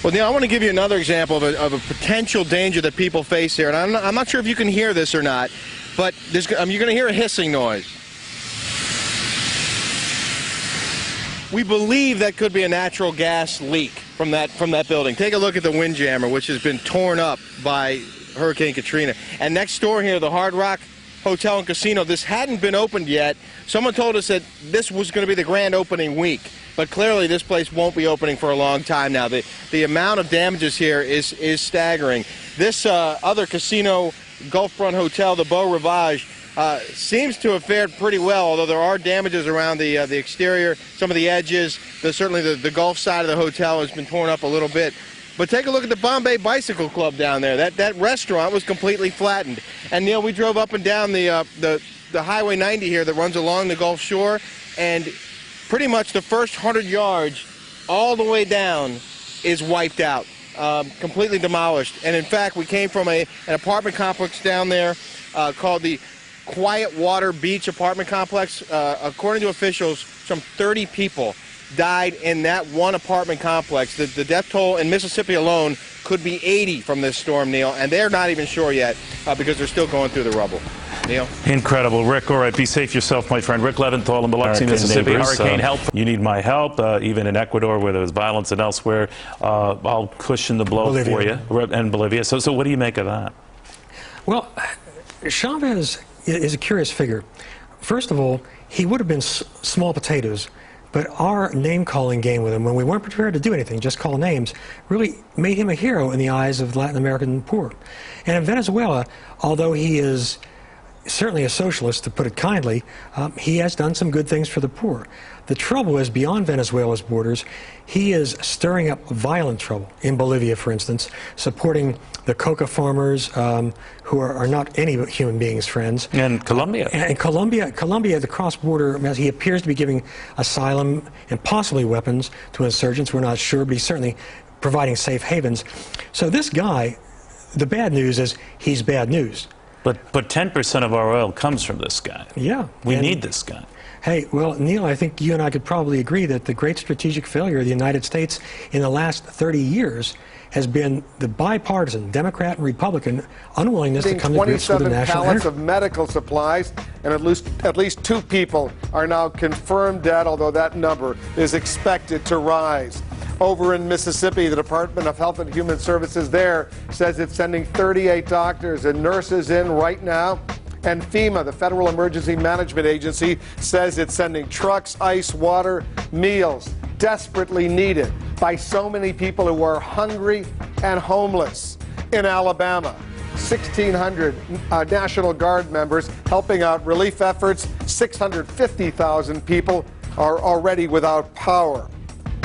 Well, Neil, I want to give you another example of a potential danger that people face here. And I'm not sure if you can hear this or not, but you're going to hear a hissing noise. We believe that could be a natural gas leak from that building. Take a look at the windjammer, which has been torn up by Hurricane Katrina. And next door here, the Hard Rock Hotel and Casino, this hadn't been opened yet. Someone told us that this was going to be the grand opening week. But clearly this place won't be opening for a long time now. The amount of damages here is staggering. This other casino, Gulffront Hotel, the Beau Rivage, seems to have fared pretty well, although there are damages around the exterior, some of the edges. Certainly the Gulf side of the hotel has been torn up a little bit. But take a look at the Bombay Bicycle Club down there. That restaurant was completely flattened. And Neil, we drove up and down the Highway 90 here that runs along the Gulf Shore, and pretty much the first 100 yards all the way down is wiped out, completely demolished. And in fact, we came from an apartment complex down there called the Quiet Water Beach apartment complex. According to officials, some 30 people died in that one apartment complex. The death toll in Mississippi alone could be 80 from this storm, Neil, and they're not even sure yet because they're still going through the rubble. Neil? Incredible. Rick, all right, be safe yourself, my friend. Rick Leventhal in Biloxi, Mississippi. Hurricane help. You need my help, even in Ecuador where there was violence and elsewhere. I'll cushion the blow for you. And Bolivia. So what do you make of that? Well, Chavez is a curious figure. First of all, he would have been small potatoes, but our name-calling game with him, when we weren't prepared to do anything, just call names, really made him a hero in the eyes of Latin American poor. And in Venezuela, although he is certainly a socialist, to put it kindly, he has done some good things for the poor. The trouble is, beyond Venezuela's borders, he is stirring up violent trouble. In Bolivia, for instance, supporting the coca farmers who are not any human beings' friends. And Colombia. And Colombia, the cross-border, he appears to be giving asylum and possibly weapons to insurgents. We're not sure, but he's certainly providing safe havens. So this guy, the bad news is he's bad news. But 10% of our oil comes from this guy. Yeah. We need this guy. Hey, well, Neil, I think you and I could probably agree that the great strategic failure of the United States in the last 30 years has been the bipartisan Democrat and Republican unwillingness to come to grips with the national 27 pallets of medical supplies, and at least 2 people are now confirmed dead, although that number is expected to rise. Over in Mississippi, the Department of Health and Human Services there says it's sending 38 doctors and nurses in right now. And FEMA, the Federal Emergency Management Agency, says it's sending trucks, ice, water, meals, desperately needed by so many people who are hungry and homeless. In Alabama, 1,600 National Guard members helping out relief efforts. 650,000 people are already without power.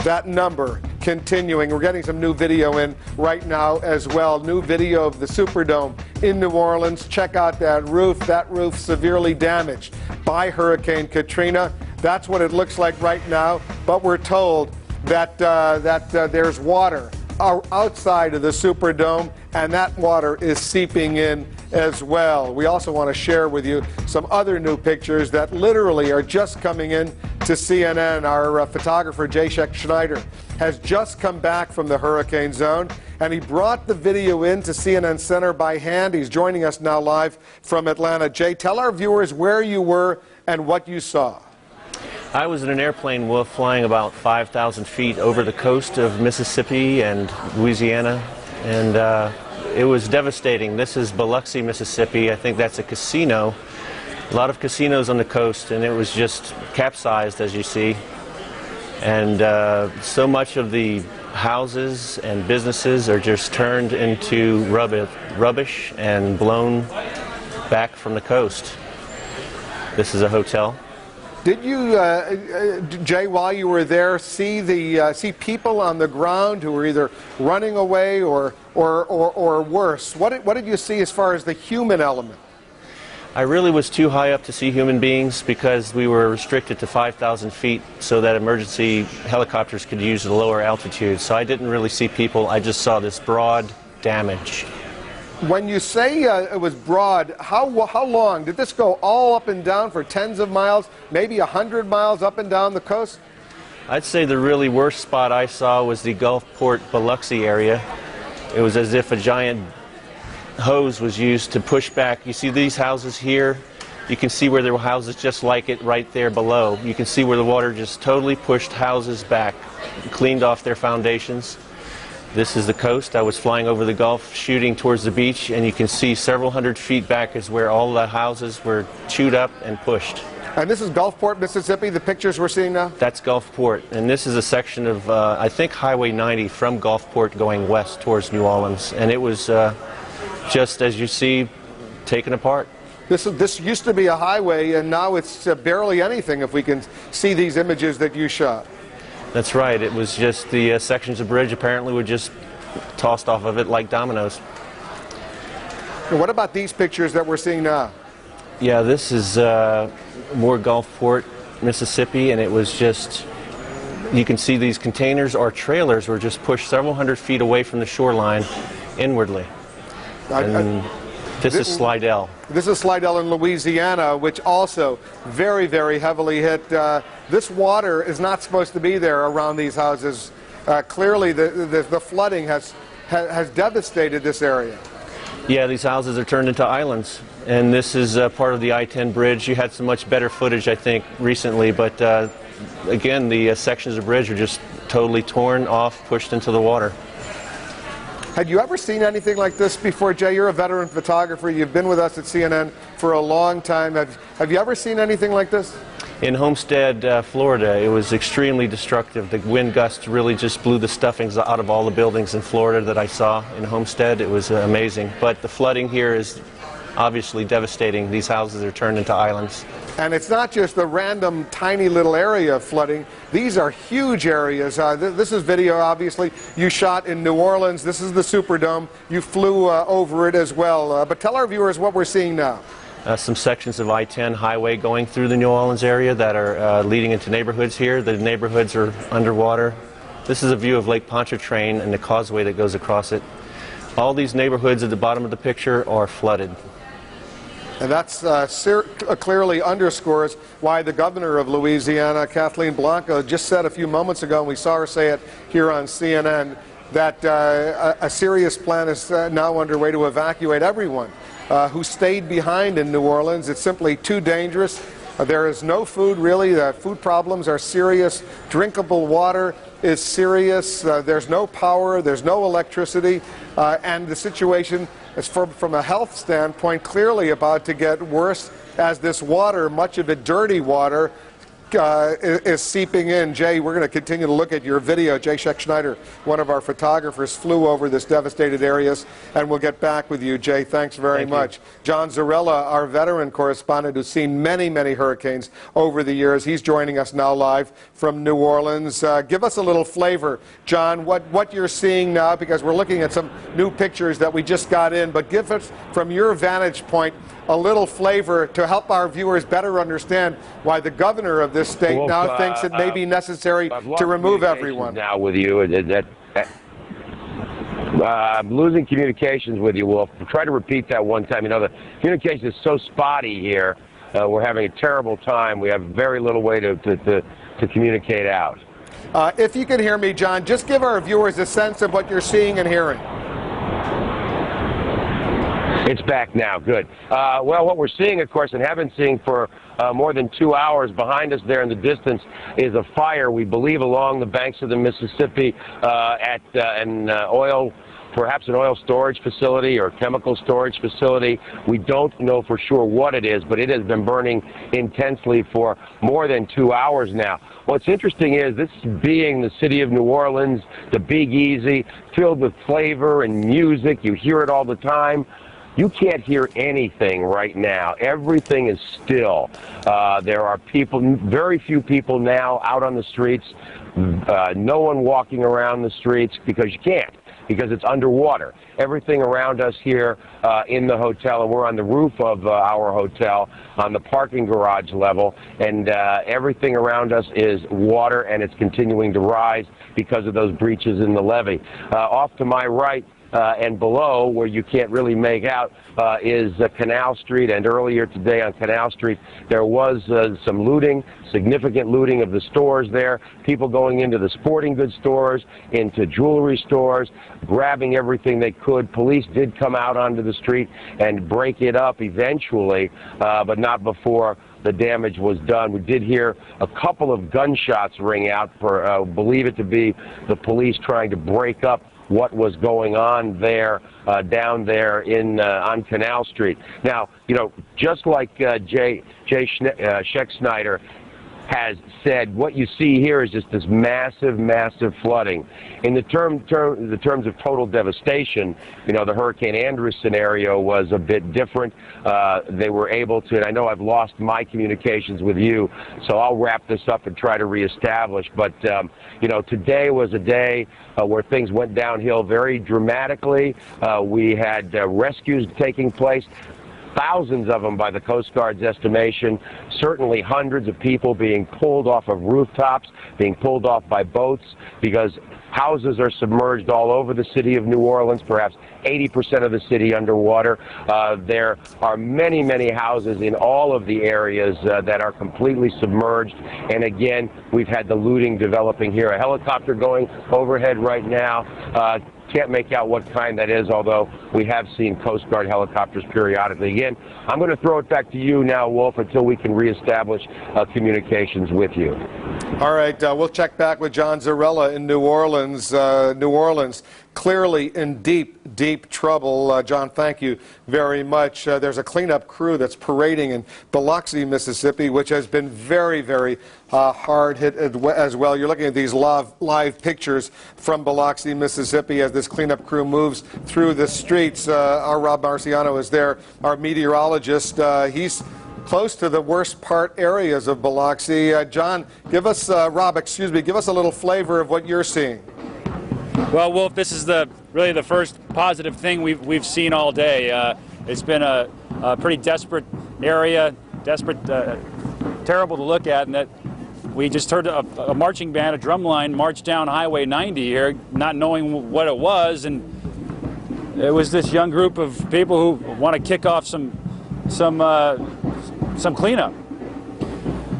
That number continuing. We're getting some new video in right now as well. New video of the Superdome in New Orleans. Check out that roof. That roof severely damaged by Hurricane Katrina. That's what it looks like right now. But we're told that there's water outside of the Superdome, and that water is seeping in as well. We also want to share with you some other new pictures that literally are just coming in to CNN. Our photographer, Jacek Schneider, has just come back from the hurricane zone, and he brought the video in to CNN Center by hand. He's joining us now live from Atlanta. Jay, tell our viewers where you were and what you saw. I was in an airplane flying about 5,000 feet over the coast of Mississippi and Louisiana, and it was devastating. This is Biloxi, Mississippi. I think that's a casino. A lot of casinos on the coast, and it was just capsized, as you see. And so much of the houses and businesses are just turned into rubbish and blown back from the coast. This is a hotel. Did you, Jay, while you were there, see people on the ground who were either running away or worse? What did you see as far as the human element? I really was too high up to see human beings because we were restricted to 5,000 feet so that emergency helicopters could use the lower altitude. So I didn't really see people. I just saw this broad damage. When you say it was broad, how long? Did this go all up and down for tens of miles, maybe 100 miles up and down the coast? I'd say the really worst spot I saw was the Gulfport Biloxi area. It was as if a giant hose was used to push back. You see these houses here? You can see where there were houses just like it right there below. You can see where the water just totally pushed houses back, cleaned off their foundations. This is the coast. I was flying over the Gulf, shooting towards the beach, and you can see several hundred feet back is where all the houses were chewed up and pushed. And this is Gulfport, Mississippi, the pictures we're seeing now? That's Gulfport, and this is a section of, I think, Highway 90 from Gulfport going west towards New Orleans, and it was just, as you see, taken apart. This used to be a highway, and now it's barely anything if we can see these images that you shot. That's right. It was just the sections of bridge apparently were just tossed off of it like dominoes. And what about these pictures that we're seeing now? Yeah, this is more Gulfport, Mississippi, and it was just, you can see these containers or trailers were just pushed several hundred feet away from the shoreline inwardly. And this is Slidell. This is Slidell in Louisiana, which also very, very heavily hit. This water is not supposed to be there around these houses. Clearly, the flooding has devastated this area. Yeah, these houses are turned into islands, and this is part of the I-10 bridge. You had some much better footage, I think, recently, but again, the sections of bridge are just totally torn off, pushed into the water. Had you ever seen anything like this before, Jay? You're a veteran photographer. You've been with us at CNN for a long time. Have you ever seen anything like this? In Homestead, Florida, it was extremely destructive. The wind gusts really just blew the stuffings out of all the buildings in Florida that I saw in Homestead. It was amazing. But the flooding here is obviously devastating. These houses are turned into islands. And it's not just the random tiny little area of flooding. These are huge areas. This is video, obviously, you shot in New Orleans. This is the Superdome. You flew over it as well. But tell our viewers what we're seeing now. Some sections of I-10 highway going through the New Orleans area that are leading into neighborhoods here. The neighborhoods are underwater. This is a view of Lake Pontchartrain and the causeway that goes across it. All these neighborhoods at the bottom of the picture are flooded. And that's clearly underscores why the governor of Louisiana, Kathleen Blanco, just said a few moments ago, and we saw her say it here on CNN, that a serious plan is now underway to evacuate everyone who stayed behind in New Orleans. It's simply too dangerous. There is no food, really. The food problems are serious. Drinkable water is serious. There's no power. There's no electricity. And the situation is, from a health standpoint, clearly about to get worse as this water, much of it dirty water, is seeping in. Jay, we're going to continue to look at your video. Jay Scheck-Schneider, one of our photographers, flew over this devastated areas, and we'll get back with you. Jay, thanks very much. John Zarella, our veteran correspondent who's seen many, many hurricanes over the years, he's joining us now live from New Orleans. Give us a little flavor, John, what you're seeing now, because we're looking at some new pictures that we just got in, but give us, from your vantage point, a little flavor to help our viewers better understand why the governor of this state now thinks it may be necessary to remove everyone. Now with you, I'm losing communications with you, Wolf. Try to repeat that one time. You know, the communication is so spotty here. We're having a terrible time. We have very little way to communicate out. If you can hear me, John, just give our viewers a sense of what you're seeing and hearing. It's back now. Good. Well, what we're seeing, of course, and have been seeing for more than 2 hours behind us there in the distance is a fire, we believe, along the banks of the Mississippi at perhaps an oil storage facility or chemical storage facility. We don't know for sure what it is, but it has been burning intensely for more than 2 hours now. What's interesting is this being the city of New Orleans, the Big Easy, filled with flavor and music. You hear it all the time. You can't hear anything right now. Everything is still. There are people, very few people now out on the streets. No one walking around the streets because you can't, because it's underwater. Everything around us here in the hotel, and we're on the roof of our hotel on the parking garage level, and everything around us is water, and it's continuing to rise because of those breaches in the levee. Off to my right, and below, where you can't really make out, is Canal Street. And earlier today on Canal Street, there was some looting, significant looting of the stores there. People going into the sporting goods stores, into jewelry stores, grabbing everything they could. Police did come out onto the street and break it up eventually, but not before the damage was done. We did hear a couple of gunshots ring out for, believe it to be the police trying to break up what was going on there, down there in on Canal Street. Now, you know, just like Jay Scheck-Snyder has said, what you see here is just this massive, massive flooding. In the terms of total devastation, you know, the Hurricane Andrew scenario was a bit different. They were able to, and I know I've lost my communications with you, so I'll wrap this up and try to reestablish. But, you know, today was a day where things went downhill very dramatically. We had rescues taking place. Thousands of them by the Coast Guard's estimation, certainly hundreds of people being pulled off of rooftops, being pulled off by boats, because houses are submerged all over the city of New Orleans, perhaps 80% of the city underwater. There are many, many houses in all of the areas that are completely submerged. And again, we've had the looting developing here. A helicopter going overhead right now. Can't make out what kind that is, although we have seen Coast Guard helicopters periodically. Again, I'm going to throw it back to you now, Wolf, until we can reestablish communications with you. All right, we'll check back with John Zarella in New Orleans. New Orleans clearly in deep, deep trouble. John, thank you very much. There's a cleanup crew that's parading in Biloxi, Mississippi, which has been very, very hard hit as well. You're looking at these live pictures from Biloxi, Mississippi, as this cleanup crew moves through the streets. Our Rob Marciano is there, our meteorologist. He's close to the worst part areas of Biloxi. John, give us, Rob, excuse me, give us a little flavor of what you're seeing. Well, Wolf, this is really the first positive thing we've seen all day. It's been a pretty desperate area, terrible to look at, and that we just heard a marching band, a drum line, march down Highway 90 here, not knowing what it was, and it was this young group of people who want to kick off some cleanup.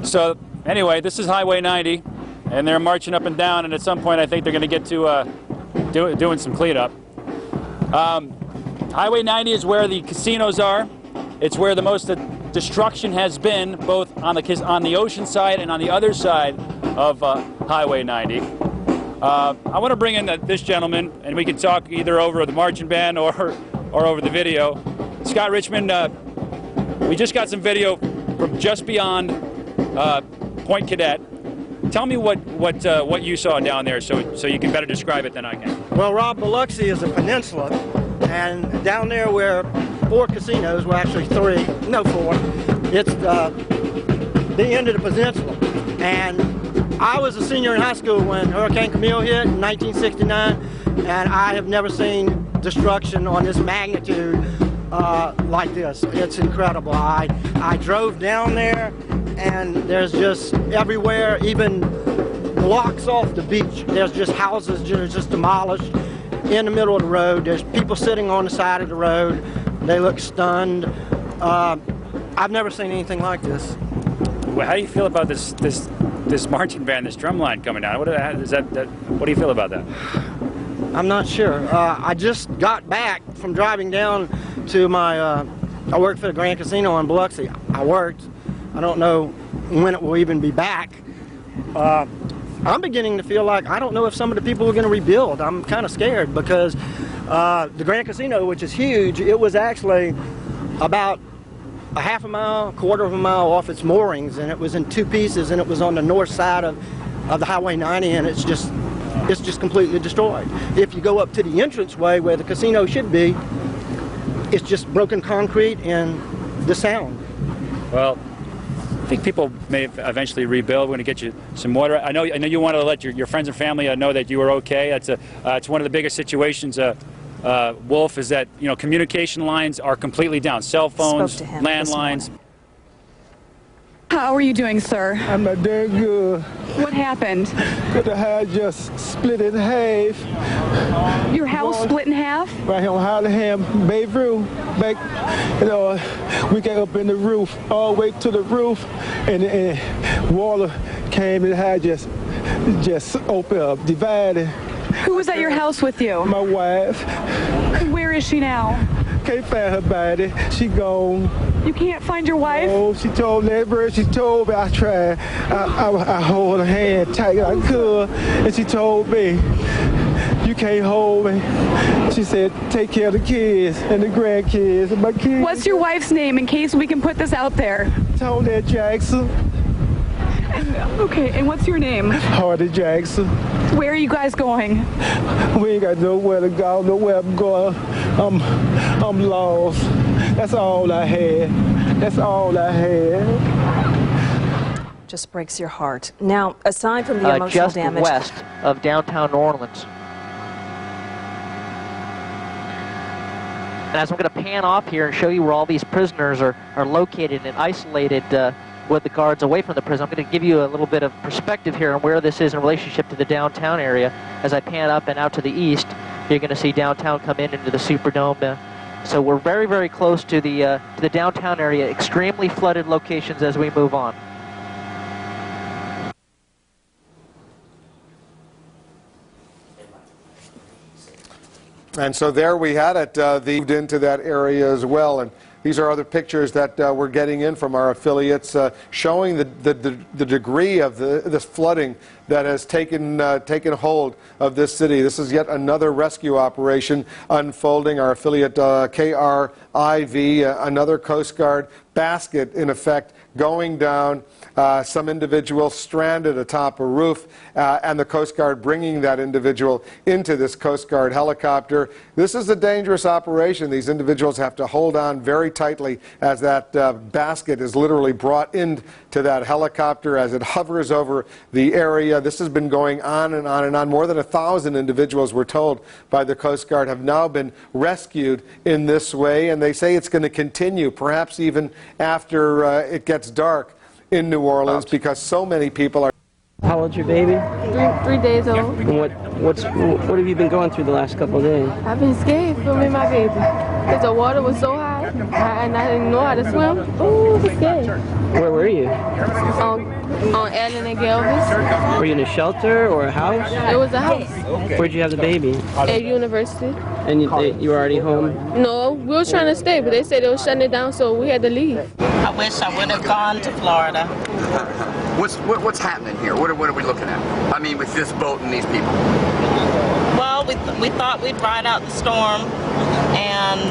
So anyway, this is Highway 90, and they're marching up and down, and at some point I think they're going to get to doing some cleanup. Highway 90 is where the casinos are. It's where the most destruction has been, both on the ocean side and on the other side of Highway 90. I want to bring in this gentleman, and we can talk either over the marching band or over the video. Scott Richmond, we just got some video from just beyond Point Cadet. Tell me what you saw down there, so you can better describe it than I can. Well, Rob, Biloxi is a peninsula, and down there where 4 casinos, well actually 3, no 4, it's the end of the peninsula. And I was a senior in high school when Hurricane Camille hit in 1969, and I have never seen destruction on this magnitude like this. It's incredible. I drove down there, and there's just everywhere, even blocks off the beach, there's just houses that are just demolished in the middle of the road. There's people sitting on the side of the road. They look stunned. I've never seen anything like this. Well, how do you feel about this marching band, this drum line coming down? What do you feel about that? I'm not sure. I just got back from driving down to my, I worked for the Grand Casino in Biloxi. I don't know when it will even be back. I'm beginning to feel like I don't know if some of the people are going to rebuild. I'm kind of scared because the Grand Casino, which is huge, it was actually about a half a mile, quarter of a mile off its moorings, and it was in 2 pieces, and it was on the north side of the Highway 90, and it's just completely destroyed. If you go up to the entranceway where the casino should be, it's just broken concrete and the sound. Well, I think people may eventually rebuild. We're going to get you some water. I know you want to let your friends and family know that you are okay. It's one of the biggest situations, Wolf, is that communication lines are completely down. Cell phones, landlines. How are you doing, sir? I'm not doing good. What happened? The house just split in half. Your house split in half? Right here on Hollingham, Beirut. Back, we got up in the roof, all the way to the roof, and water came and the house just opened up, divided. Who was at your house with you? My wife. Where is she now? Can't find her body. She gone. You can't find your wife? Oh, she told me that word. She told me. I tried. I hold her hand tight as I could, and she told me, "You can't hold me." She said, "Take care of the kids and the grandkids and my kids." What's your wife's name in case we can put this out there? Tony Jackson. Okay, and what's your name? Hardy Jackson. Where are you guys going? We ain't got nowhere to go, nowhere I'm going. I'm lost. That's all I had. That's all I had. Just breaks your heart. Now, aside from the emotional damage, just west of downtown New Orleans. And as I'm going to pan off here and show you where all these prisoners are located and isolated with the guards away from the prison, I'm going to give you a little bit of perspective here on where this is in relationship to the downtown area. As I pan up and out to the east, you're going to see downtown come into the Superdome. So we're very, very close to the downtown area, extremely flooded locations as we move on. And so there we had it, moved into that area as well. And these are other pictures that we're getting in from our affiliates showing the degree of this flooding that has taken hold of this city. This is yet another rescue operation unfolding. Our affiliate KRIV, another Coast Guard basket, in effect, going down. Some individual stranded atop a roof, and the Coast Guard bringing that individual into this Coast Guard helicopter. This is a dangerous operation. These individuals have to hold on very tightly as that basket is literally brought into that helicopter as it hovers over the area. This has been going on and on and on. More than 1,000 individuals, we're told by the Coast Guard, have now been rescued in this way, and they say it's going to continue, perhaps even after it gets dark in New Orleans, because so many people are. How old's your baby? Three days old. And what have you been going through the last couple of days? I've been scared for me and my baby because the water was so high and I didn't know how to swim. Oh, I was scared. Where were you? On Ellen and Galvez. Were you in a shelter or a house? It was a house. Where'd you have the baby? At university. And you were already home? No, we were trying to stay, but they said they were shutting it down, so we had to leave. I wish I would have gone to Florida. What's happening here? What are we looking at? I mean, with this boat and these people. Well, we thought we'd ride out the storm, and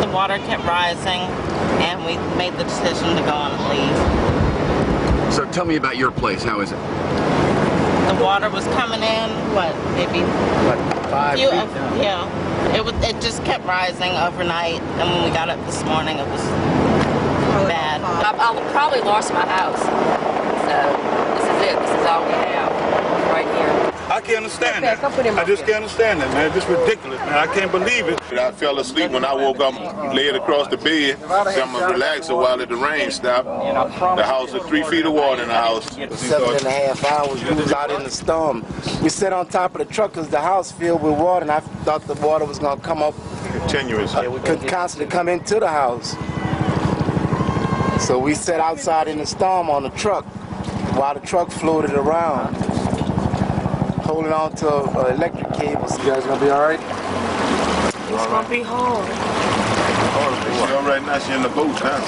the water kept rising, and we made the decision to go on and leave. So tell me about your place. How is it? The water was coming in, maybe 5 feet? Yeah. It just kept rising overnight, and when we got up this morning, it was bad. I probably lost my house. So this is it. This is all we have right here. I can't understand that. I just can't understand that, man. It's just ridiculous, man. I can't believe it. I fell asleep when I woke up, laid across the bed. So I'm going to relax a while at the rain stopped. The house was 3 feet of water in the house. 7.5 hours, we was out in the storm. We sat on top of the truck because the house filled with water, and I thought the water was going to come up continuously. We could constantly come into the house. So we sat outside in the storm on the truck while the truck floated around, holding on to electric cables. You guys gonna be all right? It's gonna be hard. She all right now? She in the boat, huh?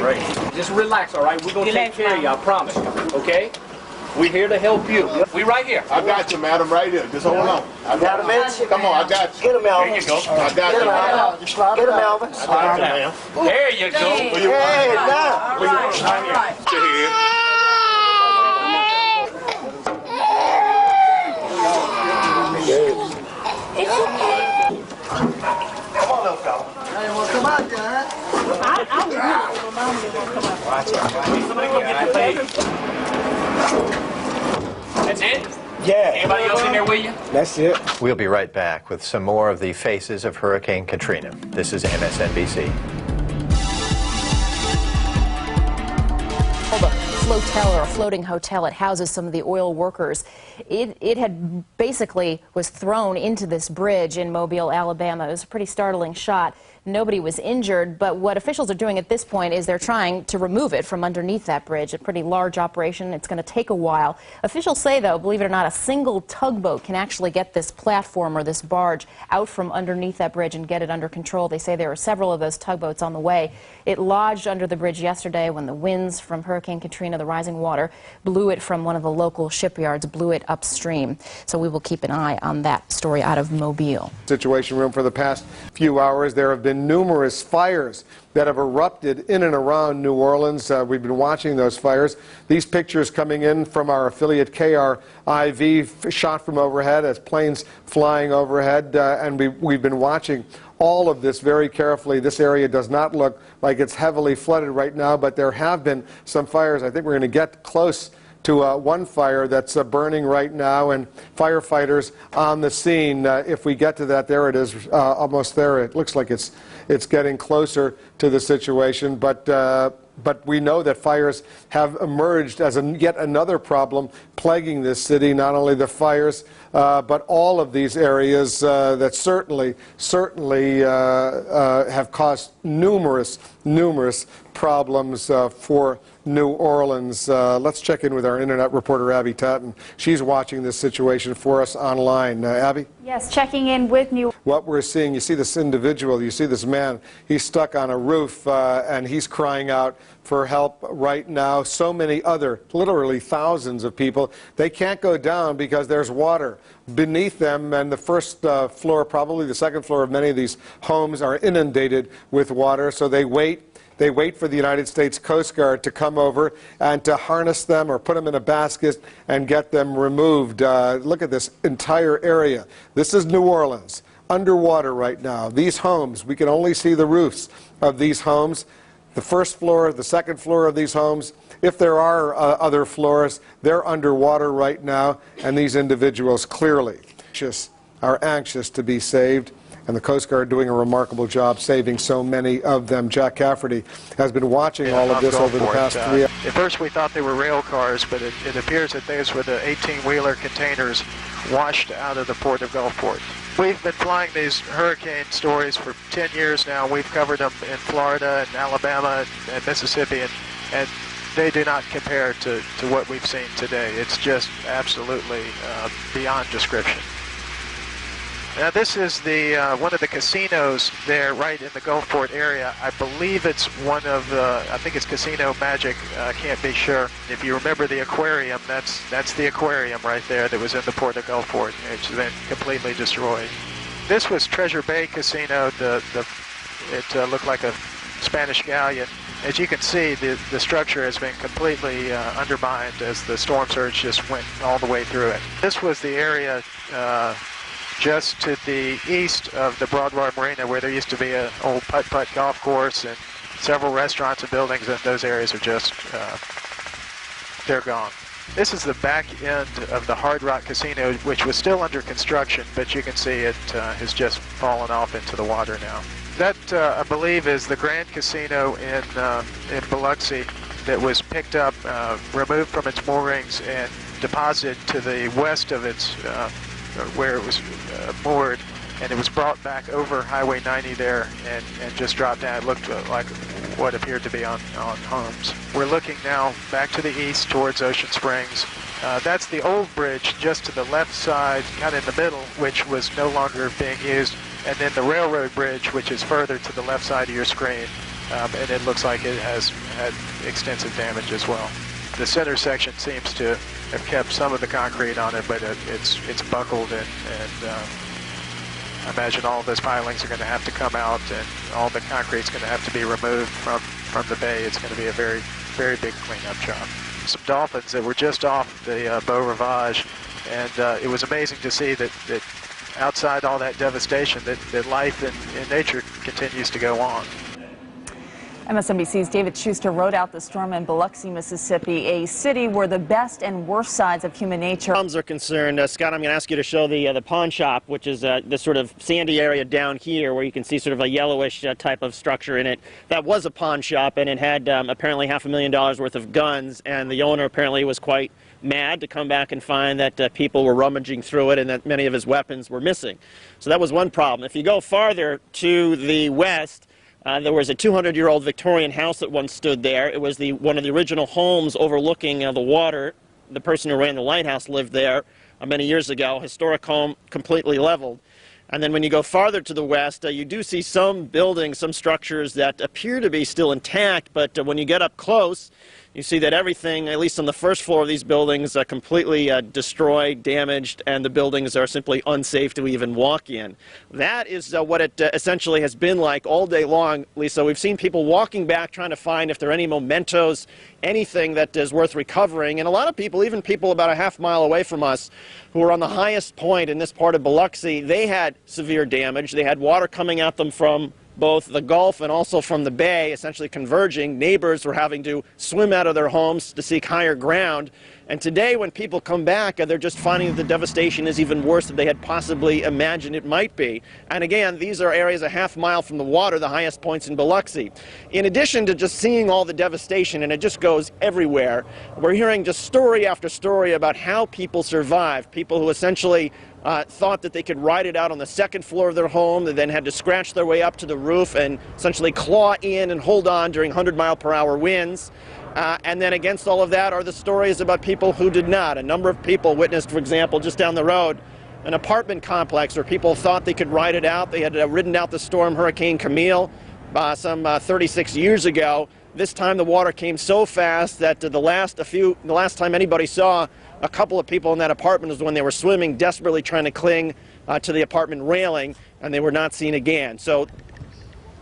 Right. Just relax, all right? We're gonna take care of you, I promise you. Okay? We're here to help you. We right here. I got you, madam, right here. Just hold on. I got him, man. Come on, I got you. Get him, Alvin. There you go. I got you, madam. Get him, Alvin. I got you, ma'am. There you go. Hey, now. Put your head. Come on, little fella. Hey, well, come out there, huh? Somebody go get the baby. That's it? Yeah. Anybody else in there with you? That's it. We'll be right back with some more of the faces of Hurricane Katrina. This is MSNBC. Hold on. flotel or a floating hotel. It houses some of the oil workers. It had basically was thrown into this bridge in Mobile, Alabama. It was a pretty startling shot. Nobody was injured, but what officials are doing at this point is they're trying to remove it from underneath that bridge. A pretty large operation. It's going to take a while. Officials say, though, believe it or not, a single tugboat can actually get this platform or this barge out from underneath that bridge and get it under control. They say there are several of those tugboats on the way. It lodged under the bridge yesterday when the winds from Hurricane Katrina, the rising water, blew it from one of the local shipyards, blew it upstream. So we will keep an eye on that story out of Mobile. Situation room for the past few hours. There have been numerous fires that have erupted in and around New Orleans. We've been watching those fires. These pictures coming in from our affiliate KRIV, shot from overhead as planes flying overhead, and we've been watching all of this very carefully. This area does not look like it's heavily flooded right now, but there have been some fires. I think we're going to get close to one fire that's burning right now, and firefighters on the scene. If we get to that, there it is, almost there. It looks like it's getting closer to the situation, but we know that fires have emerged as yet another problem plaguing this city. Not only the fires, but all of these areas that certainly have caused numerous problems for New Orleans. Let's check in with our internet reporter, Abby Tatton. She's watching this situation for us online. Abby? Yes, checking in with New Orleans. What we're seeing, you see this individual, you see this man, he's stuck on a roof and he's crying out for help right now. So many other, literally thousands of people, they can't go down because there's water beneath them, and the first floor, probably the second floor of many of these homes are inundated with water, so they wait. They wait for the United States Coast Guard to come over and to harness them or put them in a basket and get them removed. Look at this entire area. This is New Orleans, underwater right now. These homes, we can only see the roofs of these homes. The first floor, the second floor of these homes, if there are other floors, they're underwater right now, and these individuals clearly are anxious to be saved. And the Coast Guard doing a remarkable job saving so many of them. Jack Cafferty has been watching all of this over the past 3 hours. At first we thought they were rail cars, but it appears that those were the 18-wheeler containers washed out of the port of Gulfport. We've been flying these hurricane stories for 10 years now. We've covered them in Florida and Alabama and Mississippi, and they do not compare to what we've seen today. It's just absolutely beyond description. Now this is one of the casinos there right in the Gulfport area. I believe it's one of the, I think it's Casino Magic, can't be sure. If you remember the aquarium, that's the aquarium right there that was in the port of Gulfport. It's been completely destroyed. This was Treasure Bay Casino. It looked like a Spanish galleon. As you can see, the structure has been completely undermined as the storm surge just went all the way through it. This was the area just to the east of the Broadwater Marina, where there used to be an old putt-putt golf course and several restaurants and buildings, and those areas are just, they're gone. This is the back end of the Hard Rock Casino, which was still under construction, but you can see it has just fallen off into the water now. That, I believe, is the Grand Casino in Biloxi that was picked up, removed from its moorings, and deposited to the west of its where it was moored, and it was brought back over Highway 90 there and just dropped down. It looked like what appeared to be on homes. We're looking now back to the east towards Ocean Springs. That's the old bridge just to the left side, kind of in the middle, which was no longer being used, and then the railroad bridge, which is further to the left side of your screen, and it looks like it has had extensive damage as well. The center section seems to have kept some of the concrete on it, but it's buckled, and I imagine all those pilings are going to have to come out, and all the concrete's going to have to be removed from the bay. It's going to be a very, very big cleanup job. Some dolphins that were just off the Beau Rivage, and it was amazing to see that outside all that devastation, that life in nature continues to go on. MSNBC's David Schuster rode out the storm in Biloxi, Mississippi, a city where the best and worst sides of human nature are concerned. Scott, I'm going to ask you to show the pawn shop, which is this sort of sandy area down here where you can see sort of a yellowish type of structure in it. That was a pawn shop, and it had apparently $500,000 worth of guns, and the owner apparently was quite mad to come back and find that people were rummaging through it and that many of his weapons were missing. So that was one problem. If you go farther to the west, there was a 200-year-old Victorian house that once stood there. It was one of the original homes overlooking the water. The person who ran the lighthouse lived there many years ago. Historic home, completely leveled. And then when you go farther to the west, you do see some buildings, some structures that appear to be still intact, but when you get up close, you see that everything, at least on the first floor of these buildings, completely destroyed, damaged, and the buildings are simply unsafe to even walk in. That is what it essentially has been like all day long, Lisa. We've seen people walking back trying to find if there are any mementos, anything that is worth recovering. And a lot of people, even people about a half mile away from us, who are on the highest point in this part of Biloxi, they had severe damage. They had water coming at them from both the Gulf and also from the bay, essentially converging. Neighbors were having to swim out of their homes to seek higher ground. And today, when people come back, they're just finding that the devastation is even worse than they had possibly imagined it might be. And again, these are areas a half mile from the water, the highest points in Biloxi. In addition to just seeing all the devastation, and it just goes everywhere, we're hearing just story after story about how people survived. People who essentially thought that they could ride it out on the second floor of their home. They then had to scratch their way up to the roof and essentially claw in and hold on during 100-mile-per-hour winds. And then against all of that are the stories about people who did not. A number of people witnessed, for example, just down the road, an apartment complex where people thought they could ride it out. They had ridden out the storm Hurricane Camille some 36 years ago. This time the water came so fast that the last time anybody saw a couple of people in that apartment was when they were swimming, desperately trying to cling to the apartment railing, and they were not seen again. So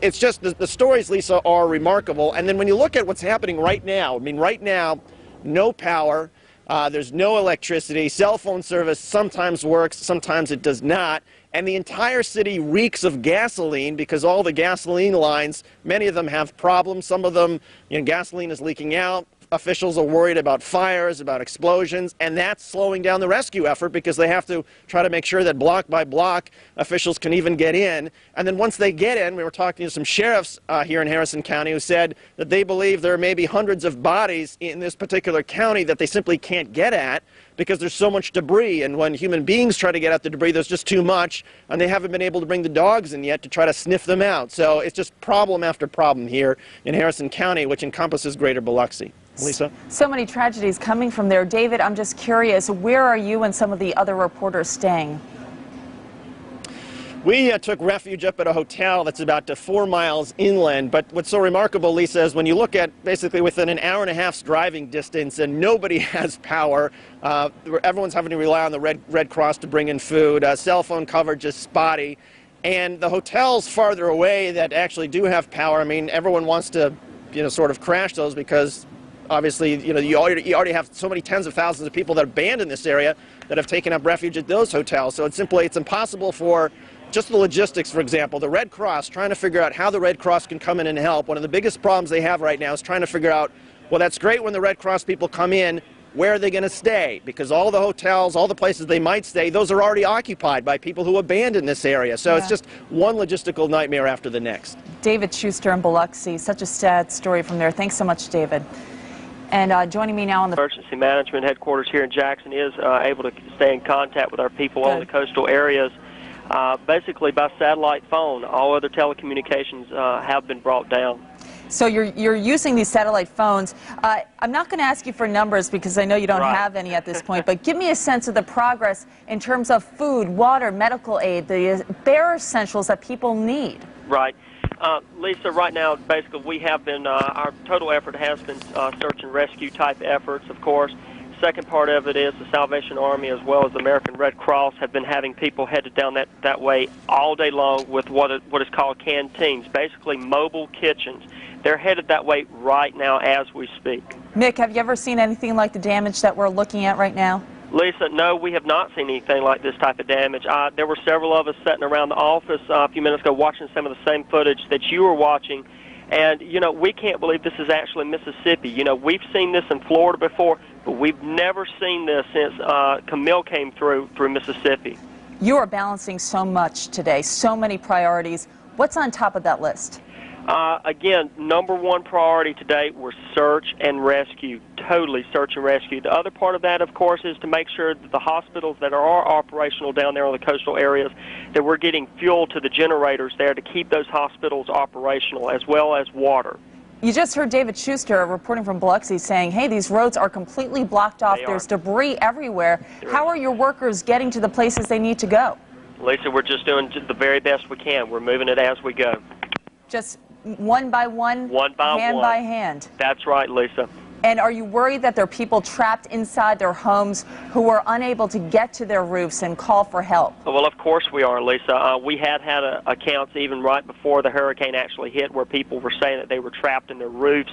it's just the stories, Lisa, are remarkable. And then when you look at what's happening right now, I mean, right now, no power, there's no electricity, cell phone service sometimes works, sometimes it does not, and the entire city reeks of gasoline because all the gasoline lines, many of them have problems. Some of them, gasoline is leaking out. Officials are worried about fires, about explosions, and that's slowing down the rescue effort because they have to try to make sure that block by block officials can even get in. And then once they get in, we were talking to some sheriffs here in Harrison County who said that they believe there may be hundreds of bodies in this particular county that they simply can't get at because there's so much debris, and when human beings try to get at the debris, there's just too much, and they haven't been able to bring the dogs in yet to try to sniff them out. So it's just problem after problem here in Harrison County, which encompasses greater Biloxi. Lisa? So many tragedies coming from there. David, I'm just curious, where are you and some of the other reporters staying? We took refuge up at a hotel that's about 4 miles inland, but what's so remarkable, Lisa, is when you look at basically within an hour and a half's driving distance and nobody has power, everyone's having to rely on the Red Cross to bring in food, cell phone coverage is spotty, and the hotels farther away that actually do have power, I mean, everyone wants to, sort of crash those because obviously, you already have so many tens of thousands of people that abandon this area that have taken up refuge at those hotels. So it's impossible for just the logistics, for example, the Red Cross, trying to figure out how the Red Cross can come in and help. One of the biggest problems they have right now is trying to figure out, well, that's great when the Red Cross people come in, where are they going to stay? Because all the hotels, all the places they might stay, those are already occupied by people who abandon this area. So It's just one logistical nightmare after the next. David Schuster in Biloxi, such a sad story from there. Thanks so much, David. And joining me now on the emergency management headquarters here in Jackson is able to stay in contact with our people on the coastal areas, basically by satellite phone. All other telecommunications have been brought down. So you're using these satellite phones. I'm not going to ask you for numbers because I know you don't have any at this point, but give me a sense of the progress in terms of food, water, medical aid, the bare essentials that people need. Right. Lisa, right now, basically, we have been, our total effort has been search and rescue type efforts, of course. Second part of it is the Salvation Army as well as the American Red Cross have been having people headed down that way all day long with what is called canteens, basically mobile kitchens. They're headed that way right now as we speak. Mick, have you ever seen anything like the damage that we're looking at right now? Lisa, no, we have not seen anything like this type of damage. There were several of us sitting around the office a few minutes ago watching some of the same footage that you were watching, And, you know, we can't believe this is actually Mississippi. You know, we've seen this in Florida before, but we've never seen this since Camille came through Mississippi. You are balancing so much today, so many priorities. What's on top of that list? Again, number one priority today was search and rescue, totally search and rescue. The other part of that, of course, is to make sure that the hospitals that are operational down there on the coastal areas, that we're getting fuel to the generators there to keep those hospitals operational, as well as water. You just heard David Schuster reporting from Biloxi saying, hey, these roads are completely blocked off. There's debris everywhere. How are your workers getting to the places they need to go? Lisa, we're just doing the very best we can. We're moving it as we go. Just one by one, hand by hand. That's right, Lisa. And are you worried that there are people trapped inside their homes who are unable to get to their roofs and call for help? Well, of course we are, Lisa. We had accounts even right before the hurricane actually hit where people were saying that they were trapped in their roofs,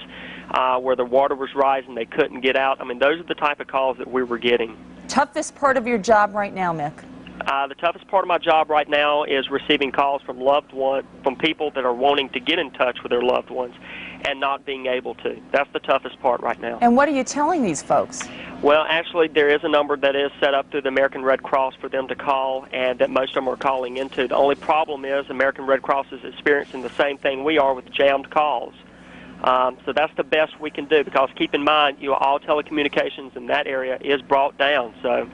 where the water was rising, they couldn't get out. I mean, those are the type of calls that we were getting. Toughest part of your job right now, Mick? The toughest part of my job right now is receiving calls from from people that are wanting to get in touch with their loved ones and not being able to. That's the toughest part right now. And what are you telling these folks? Well, actually, there is a number that is set up through the American Red Cross for them to call, and that most of them are calling into. The only problem is American Red Cross is experiencing the same thing we are with jammed calls. So that's the best we can do, because keep in mind, you know, all telecommunications in that area is brought down. So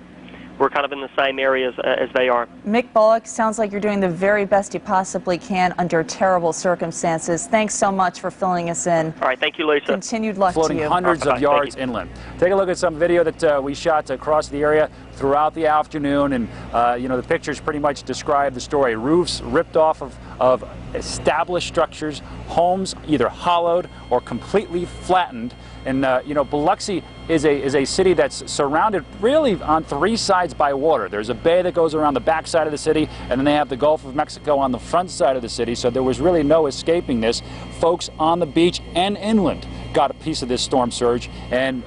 we're kind of in the same areas as they are. Mick Bullock, sounds like you're doing the very best you possibly can under terrible circumstances. Thanks so much for filling us in. All right, thank you, Lisa. Continued luck to you. Floating hundreds of yards inland. Take a look at some video that we shot across the area throughout the afternoon, and you know, the pictures pretty much describe the story. Roofs ripped off of established structures, homes either hollowed or completely flattened. And you know, Biloxi is a city that's surrounded really on three sides by water. There's a bay that goes around the back side of the city, and then they have the Gulf of Mexico on the front side of the city, so there was really no escaping this. Folks on the beach and inland got a piece of this storm surge, and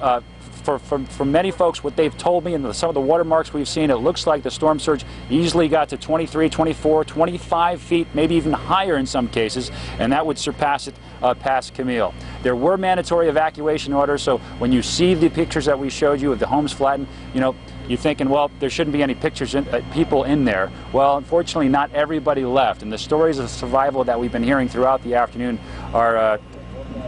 for many folks, what they've told me and some of the watermarks we've seen, it looks like the storm surge easily got to 23, 24, 25 feet, maybe even higher in some cases, and that would surpass it past Camille. There were mandatory evacuation orders, so when you see the pictures that we showed you of the homes flattened, you know, you're thinking, well, there shouldn't be any people in there. Well, unfortunately, not everybody left, and the stories of survival that we've been hearing throughout the afternoon are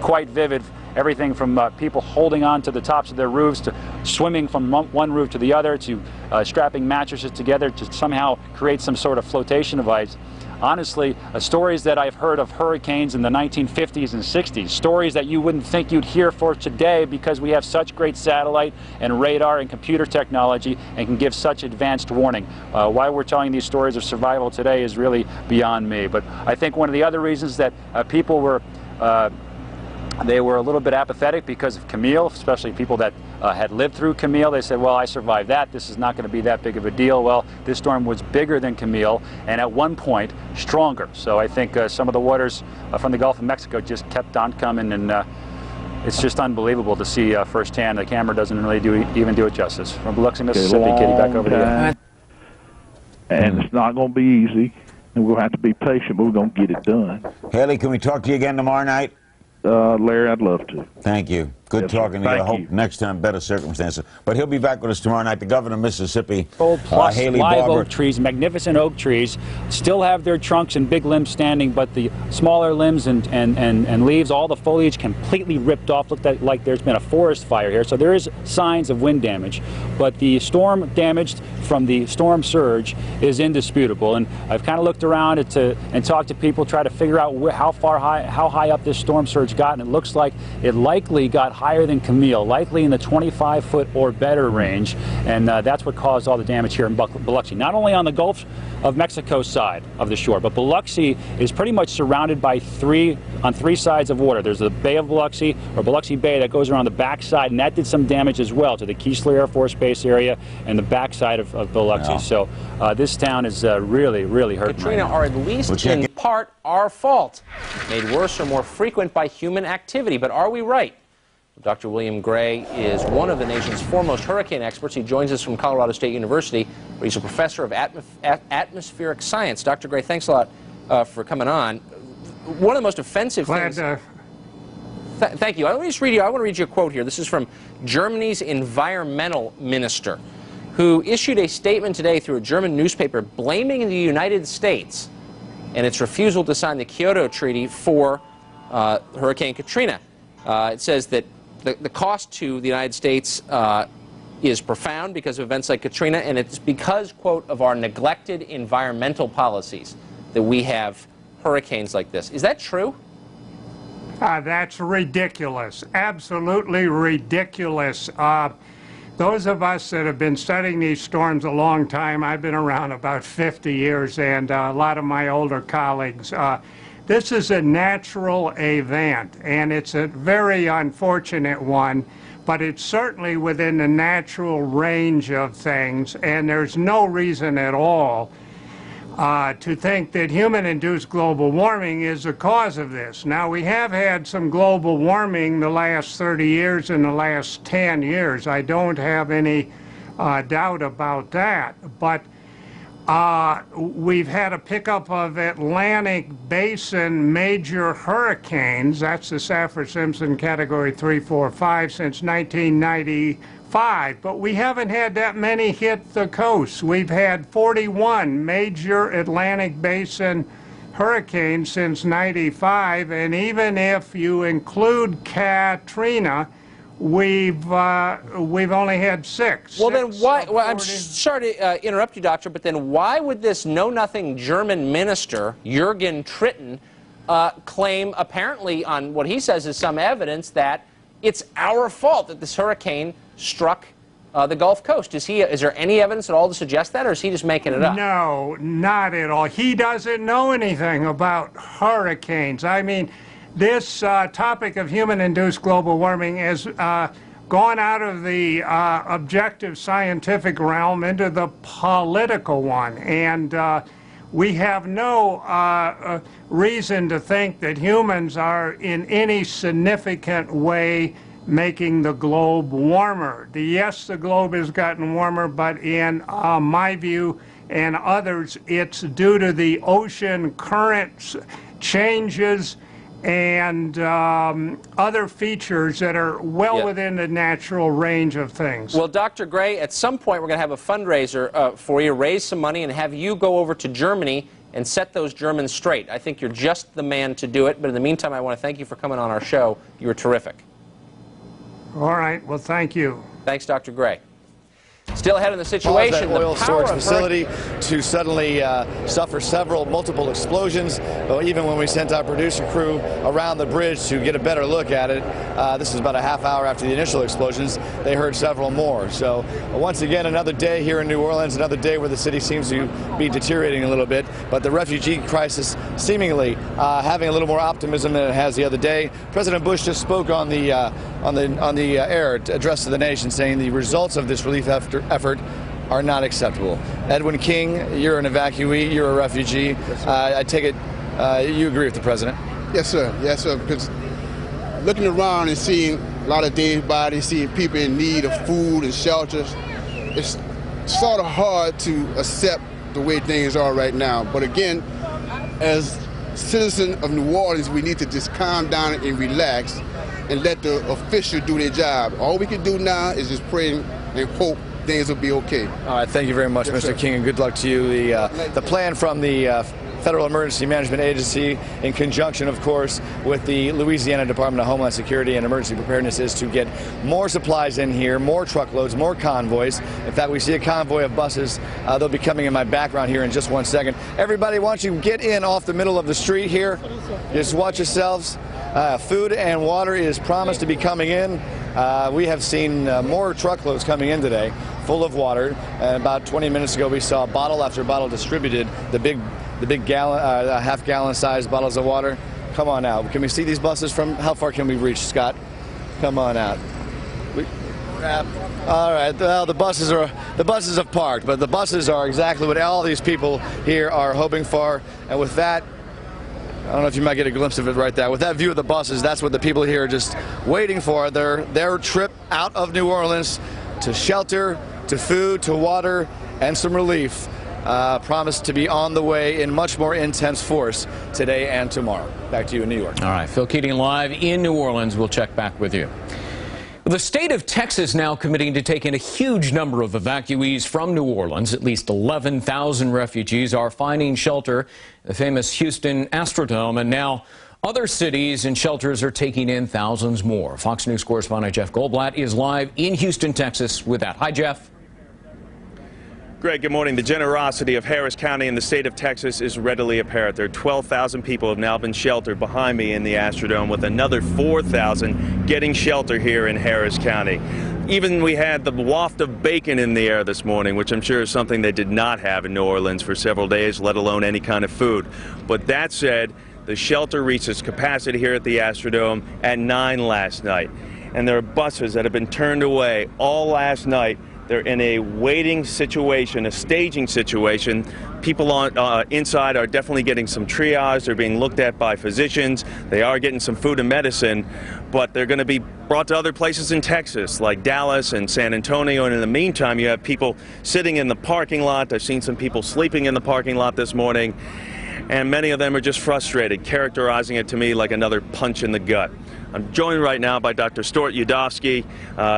quite vivid. Everything from people holding on to the tops of their roofs, to swimming from one roof to the other, to strapping mattresses together to somehow create some sort of flotation device. Honestly, stories that I've heard of hurricanes in the 1950s and 60s, stories that you wouldn't think you'd hear for today, because we have such great satellite and radar and computer technology and can give such advanced warning. Why we're telling these stories of survival today is really beyond me. But I think one of the other reasons that people were they were a little bit apathetic because of Camille, especially people that had lived through Camille. They said, well, I survived that. This is not going to be that big of a deal. Well, this storm was bigger than Camille, and at one point, stronger. So I think some of the waters from the Gulf of Mexico just kept on coming, and it's just unbelievable to see firsthand. The camera doesn't really even do it justice. From Biloxi, Mississippi, Katie, back over to you. And it's not going to be easy, and we'll have to be patient, but we're going to get it done. Haley, can we talk to you again tomorrow night? Larry, I'd love to. Thank you. Good talking to you. I hope next time better circumstances. But he'll be back with us tomorrow night. The governor of Mississippi, plus Haley live Barber. oak trees, magnificent oak trees, still have their trunks and big limbs standing, but the smaller limbs and leaves, all the foliage completely ripped off. Looked like there's been a forest fire here. So there is signs of wind damage, but the storm damaged from the storm surge is indisputable. And I've kind of looked around and talked to people, try to figure out how high up this storm surge got, and it looks like it likely got higher than Camille, likely in the 25-foot or better range, and that's what caused all the damage here in Biloxi. Not only on the Gulf of Mexico side of the shore, but Biloxi is pretty much surrounded by three sides of water. There's the Bay of Biloxi, or Biloxi Bay, that goes around the backside, and that did some damage as well to the Keesler Air Force Base area and the backside of Biloxi. Yeah. So this town is really, really hurting. Katrina are at least in part our fault, made worse or more frequent by human activity. But are we right? Dr. William Gray is one of the nation's foremost hurricane experts. He joins us from Colorado State University, where he's a professor of atmospheric science. Dr. Gray, thanks a lot for coming on. One of the most offensive things... Thank you. I want to read you a quote here. This is from Germany's environmental minister, who issued a statement today through a German newspaper blaming the United States and its refusal to sign the Kyoto Treaty for Hurricane Katrina. It says that the cost to the United States is profound because of events like Katrina, and it's because, quote, of our neglected environmental policies that we have hurricanes like this. Is that true? That's ridiculous. Absolutely ridiculous. Those of us that have been studying these storms a long time, I've been around about 50 years, and a lot of my older colleagues, this is a natural event, and it's a very unfortunate one, but it's certainly within the natural range of things, and there's no reason at all to think that human-induced global warming is the cause of this. Now, we have had some global warming the last 30 years and the last 10 years. I don't have any doubt about that, but we've had a pickup of Atlantic Basin major hurricanes, that's the Saffir-Simpson Category 3, 4, 5, since 1995, but we haven't had that many hit the coast. We've had 41 major Atlantic Basin hurricanes since 95, and even if you include Katrina, we've only had 6. Well, then why? Well, I'm sorry to interrupt you, Doctor, but then why would this know-nothing German minister, Jürgen Tritten, claim, apparently on what he says is some evidence, that it's our fault that this hurricane struck the Gulf Coast? Is there any evidence at all to suggest that, or is he just making it up? No, not at all. He doesn't know anything about hurricanes. I mean, this topic of human-induced global warming has gone out of the objective scientific realm into the political one, and we have no reason to think that humans are in any significant way making the globe warmer. Yes, the globe has gotten warmer, but in my view and others, it's due to the ocean currents changes and other features that are well within the natural range of things. Well, Dr. Gray, at some point we're going to have a fundraiser for you, raise some money, and have you go over to Germany and set those Germans straight. I think you're just the man to do it, but in the meantime, I want to thank you for coming on our show. You were terrific. All right, well, thank you. Thanks, Dr. Gray. Still ahead of the situation, the oil storage facility to suddenly suffer multiple explosions. Even when we sent our producer crew around the bridge to get a better look at it, this is about a half hour after the initial explosions, they heard several more. So once again, another day here in New Orleans, another day where the city seems to be deteriorating a little bit, but the refugee crisis seemingly having a little more optimism than it has the other day. President Bush just spoke on the air address to the nation, saying the results of this relief effort are not acceptable. Edwin King, you're an evacuee, you're a refugee. Yes, I take it you agree with the president? Yes, sir. Yes, sir. Because looking around and seeing a lot of dead bodies, seeing people in need of food and shelters, it's sort of hard to accept the way things are right now. But again, as citizens of New Orleans, we need to just calm down and relax and let the officials do their job. All we can do now is just pray and hope things will be okay. All right, thank you very much, Mr. King, and good luck to you. The plan from the Federal Emergency Management Agency, in conjunction, of course, with the Louisiana Department of Homeland Security and Emergency Preparedness, is to get more supplies in here, more truckloads, more convoys. In fact, we see a convoy of buses. They'll be coming in my background here in just 1 second. Everybody, why don't you get in off the middle of the street here? Just watch yourselves. Food and water is promised to be coming in. We have seen more truckloads coming in today, full of water. About 20 minutes ago, we saw bottle after bottle distributed, the big gallon, half-gallon sized bottles of water. Come on out. Can we see these buses from, how far can we reach, Scott? Come on out. All right, well, the buses have parked, but the buses are exactly what all these people here are hoping for. And with that, I don't know if you might get a glimpse of it right there. With that view of the buses, that's what the people here are just waiting for. Their trip out of New Orleans to shelter, to food, to water, and some relief. promised to be on the way in much more intense force today and tomorrow. Back to you in New York. All right, Phil Keating live in New Orleans. We'll check back with you. The state of Texas now committing to taking a huge number of evacuees from New Orleans. At least 11,000 refugees are finding shelter at the famous Houston Astrodome, and now other cities and shelters are taking in thousands more. Fox News correspondent Jeff Goldblatt is live in Houston, Texas with that. Hi, Jeff. Greg, good morning. The generosity of Harris County and the state of Texas is readily apparent. There are 12,000 people have now been sheltered behind me in the Astrodome, with another 4,000 getting shelter here in Harris County. Even we had the waft of bacon in the air this morning, which I'm sure is something they did not have in New Orleans for several days, let alone any kind of food. But that said, the shelter reached its capacity here at the Astrodome at 9 last night. And there are buses that have been turned away all last night. They're in a waiting situation, a staging situation. People inside are definitely getting some triage. They're being looked at by physicians. They are getting some food and medicine, but they're going to be brought to other places in Texas, like Dallas and San Antonio. And in the meantime, you have people sitting in the parking lot. I've seen some people sleeping in the parking lot this morning, and many of them are just frustrated, characterizing it to me like another punch in the gut. I'm joined right now by Dr. Stuart Udofsky.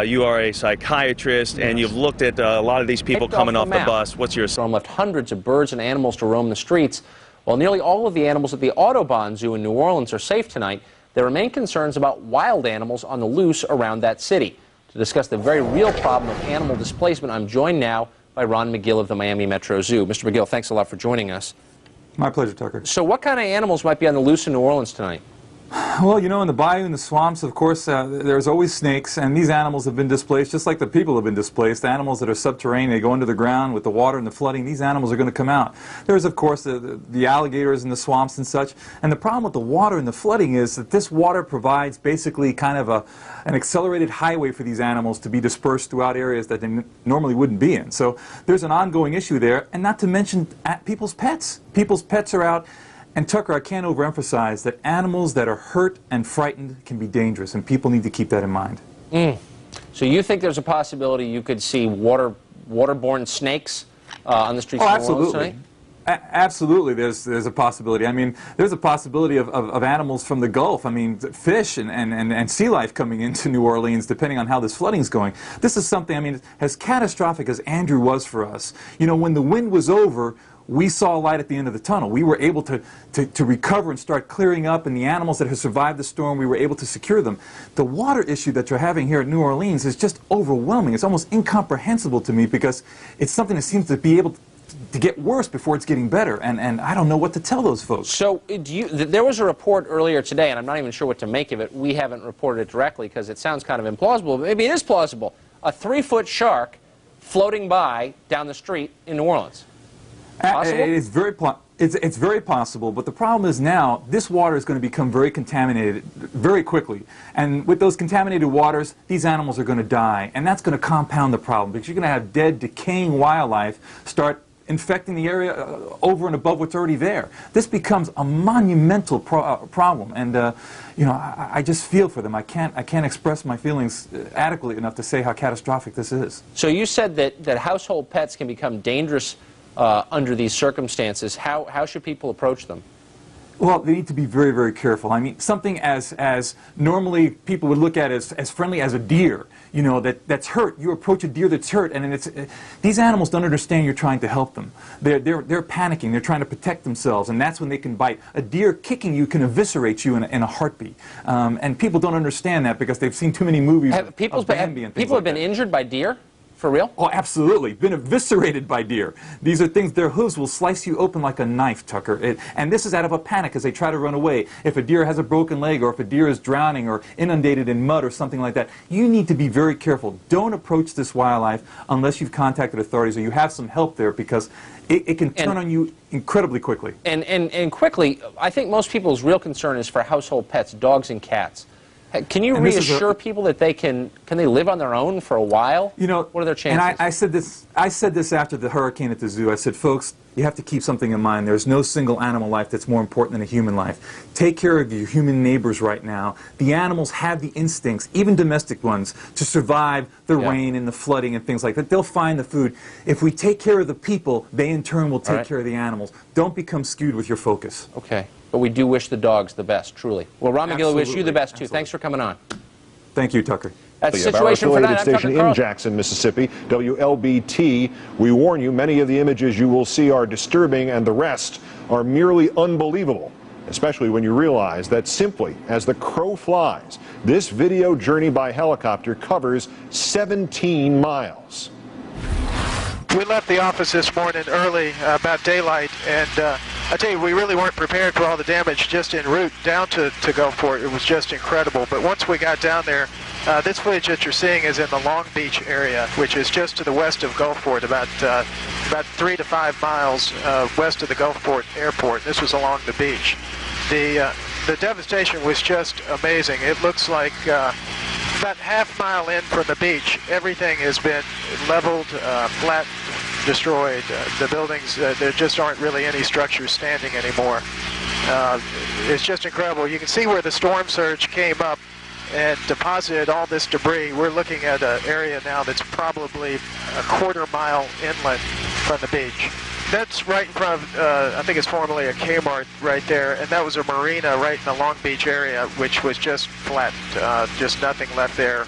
You are a psychiatrist, and you've looked at a lot of these people coming off the bus. What's your... Storm left hundreds of birds and animals to roam the streets. While nearly all of the animals at the Audubon Zoo in New Orleans are safe tonight, there remain concerns about wild animals on the loose around that city. To discuss the very real problem of animal displacement, I'm joined now by Ron McGill of the Miami Metro Zoo. Mr. McGill, thanks a lot for joining us. My pleasure, Tucker. So what kind of animals might be on the loose in New Orleans tonight? Well, you know, in the bayou and the swamps, of course, there's always snakes, and these animals have been displaced just like the people have been displaced. Animals that are subterranean, they go into the ground with the water and the flooding, these animals are going to come out. There's, of course, the alligators in the swamps and such, and the problem with the water and the flooding is that this water provides basically kind of an accelerated highway for these animals to be dispersed throughout areas that they normally wouldn't be in. So there's an ongoing issue there, and not to mention people's pets. People's pets are out. And Tucker, I can't overemphasize that animals that are hurt and frightened can be dangerous, and people need to keep that in mind. So you think there's a possibility you could see waterborne snakes on the streets of New Orleans tonight? Absolutely, there's a possibility. I mean, there's a possibility of animals from the Gulf. I mean, fish and sea life coming into New Orleans, depending on how this flooding's going. This is something, I mean, as catastrophic as Andrew was for us. You know, when the wind was over, we saw a light at the end of the tunnel. We were able to recover and start clearing up, and the animals that have survived the storm, we were able to secure them. The water issue that you're having here at New Orleans is just overwhelming. It's almost incomprehensible to me because it's something that seems to be able to get worse before it's getting better, and I don't know what to tell those folks. So there was a report earlier today, and I'm not even sure what to make of it. We haven't reported it directly because it sounds kind of implausible, but maybe it is plausible. A 3-foot shark floating by down the street in New Orleans. Possible? It's very possible, but the problem is now this water is going to become very contaminated very quickly. And with those contaminated waters, these animals are going to die. And that's going to compound the problem because you're going to have dead, decaying wildlife start infecting the area over and above what's already there. This becomes a monumental problem. And, you know, I just feel for them. I can't express my feelings adequately enough to say how catastrophic this is. So you said that household pets can become dangerous under these circumstances. How should people approach them? Well, they need to be very, very careful. I mean, something as normally people would look at as friendly as a deer, you know, that's hurt. You approach a deer that's hurt, and these animals don't understand you're trying to help them. They're panicking. They're trying to protect themselves, and that's when they can bite. A deer kicking you can eviscerate you in a heartbeat. And people don't understand that because they've seen too many movies of Bambi and things people like have been that. Injured by deer? For real? Oh, absolutely. Been eviscerated by deer. These are things, their hooves will slice you open like a knife, Tucker. And this is out of a panic as they try to run away. If a deer has a broken leg or if a deer is drowning or inundated in mud or something like that, you need to be very careful. Don't approach this wildlife unless you've contacted authorities or you have some help there because it can turn on you incredibly quickly. And quickly, I think most people's real concern is for household pets, dogs and cats. Can you reassure people that they can they live on their own for a while? You know, what are their chances? And I said this after the hurricane at the zoo. I said, folks, you have to keep something in mind. There's no single animal life that's more important than a human life. Take care of your human neighbors right now. The animals have the instincts, even domestic ones, to survive the rain and the flooding and things like that. They'll find the food. If we take care of the people, they in turn will take care of the animals. Don't become skewed with your focus. Okay. But we do wish the dogs the best, truly. Well, Ron McGill, we wish you the best, too. Thanks for coming on. Thank you, Tucker. That's the situation for tonight. Station in Jackson, Mississippi, WLBT. We warn you, many of the images you will see are disturbing, and the rest are merely unbelievable, especially when you realize that simply as the crow flies, this video journey by helicopter covers 17 miles. We left the office this morning early, about daylight, and I tell you, we really weren't prepared for all the damage just en route down to Gulfport. It was just incredible. But once we got down there, this footage that you're seeing is in the Long Beach area, which is just to the west of Gulfport, about 3 to 5 miles west of the Gulfport airport. This was along the beach. The devastation was just amazing. It looks like about half-mile in from the beach, everything has been leveled, flat, destroyed. The buildings, there just aren't really any structures standing anymore. It's just incredible. You can see where the storm surge came up and deposited all this debris. We're looking at an area now that's probably a quarter-mile inland from the beach. That's right in front of, I think it's formerly a Kmart right there, and that was a marina right in the Long Beach area, which was just flattened, just nothing left there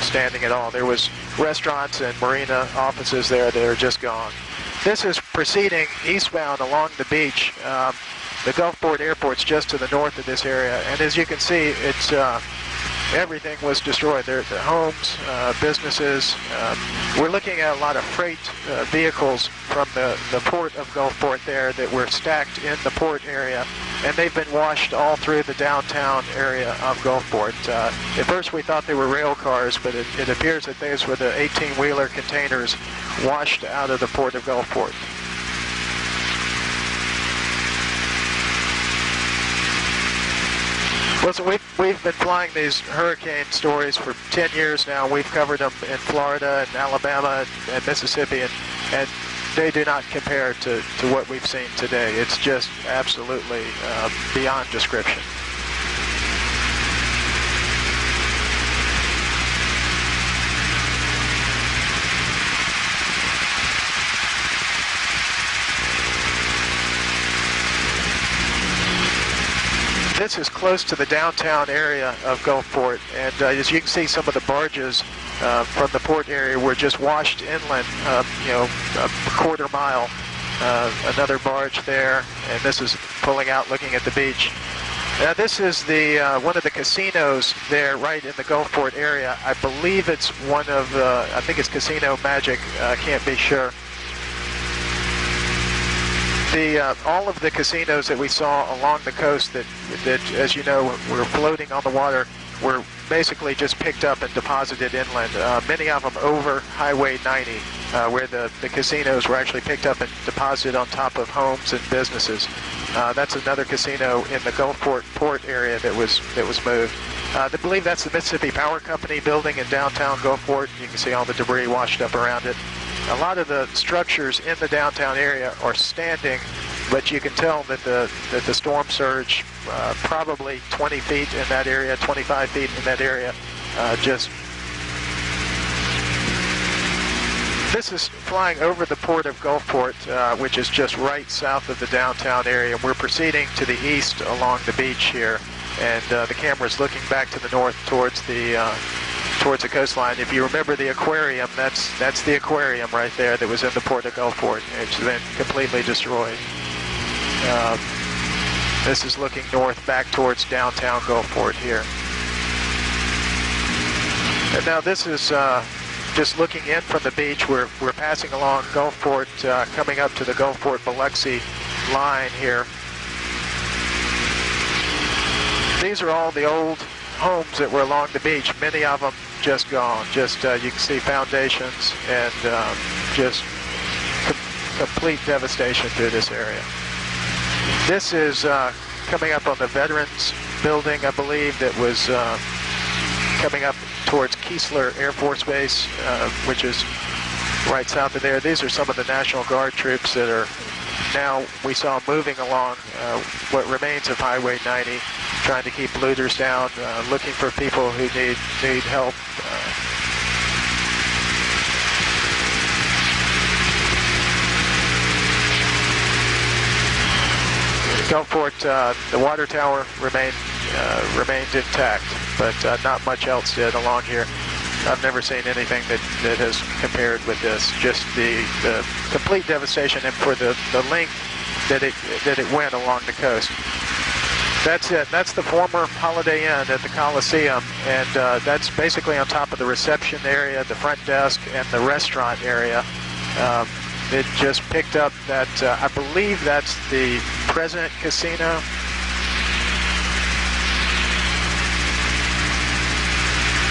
standing at all. There was restaurants and marina offices there that are just gone. This is proceeding eastbound along the beach. The Gulfport Airport's just to the north of this area, and as you can see, it's everything was destroyed. The homes, businesses. We're looking at a lot of freight vehicles from the port of Gulfport there that were stacked in the port area, and they've been washed all through the downtown area of Gulfport. At first we thought they were rail cars, but it appears that these were the 18-wheeler containers washed out of the port of Gulfport. Well, so we've been flying these hurricane stories for 10 years now. We've covered them in Florida and Alabama and Mississippi, and they do not compare to what we've seen today. It's just absolutely beyond description. This is close to the downtown area of Gulfport, and as you can see, some of the barges from the port area were just washed inland, a quarter mile. Another barge there, and this is pulling out looking at the beach. Now this is the one of the casinos there right in the Gulfport area. I believe it's one of, I think it's Casino Magic, can't be sure. All of the casinos that we saw along the coast that, as you know, were floating on the water were basically just picked up and deposited inland. Many of them over Highway 90, where the casinos were actually picked up and deposited on top of homes and businesses. That's another casino in the Gulfport port area that was moved. I believe that's the Mississippi Power Company building in downtown Gulfport. You can see all the debris washed up around it. A lot of the structures in the downtown area are standing, but you can tell that the storm surge, probably 20 feet in that area, 25 feet in that area, This is flying over the port of Gulfport, which is just right south of the downtown area. We're proceeding to the east along the beach here, and the camera's looking back to the north towards the coastline. If you remember the aquarium, that's the aquarium right there that was in the port of Gulfport. It's been completely destroyed. This is looking north back towards downtown Gulfport here. And now this is just looking in from the beach. We're passing along Gulfport, coming up to the Gulfport-Biloxi line here. These are all the old homes that were along the beach. Many of them just gone. Just you can see foundations and just complete devastation through this area. This is coming up on the Veterans Building, I believe, that was coming up towards Keesler Air Force Base, which is right south of there. These are some of the National Guard troops that are now, we saw moving along what remains of Highway 90, trying to keep looters down, looking for people who need help. Gulfport, the water tower remained intact, but not much else did along here. I've never seen anything that has compared with this. Just the complete devastation, and for the length that it went along the coast. That's it. That's the former Holiday Inn at the Coliseum, and that's basically on top of the reception area, the front desk, and the restaurant area. It just picked up that, I believe that's the President Casino.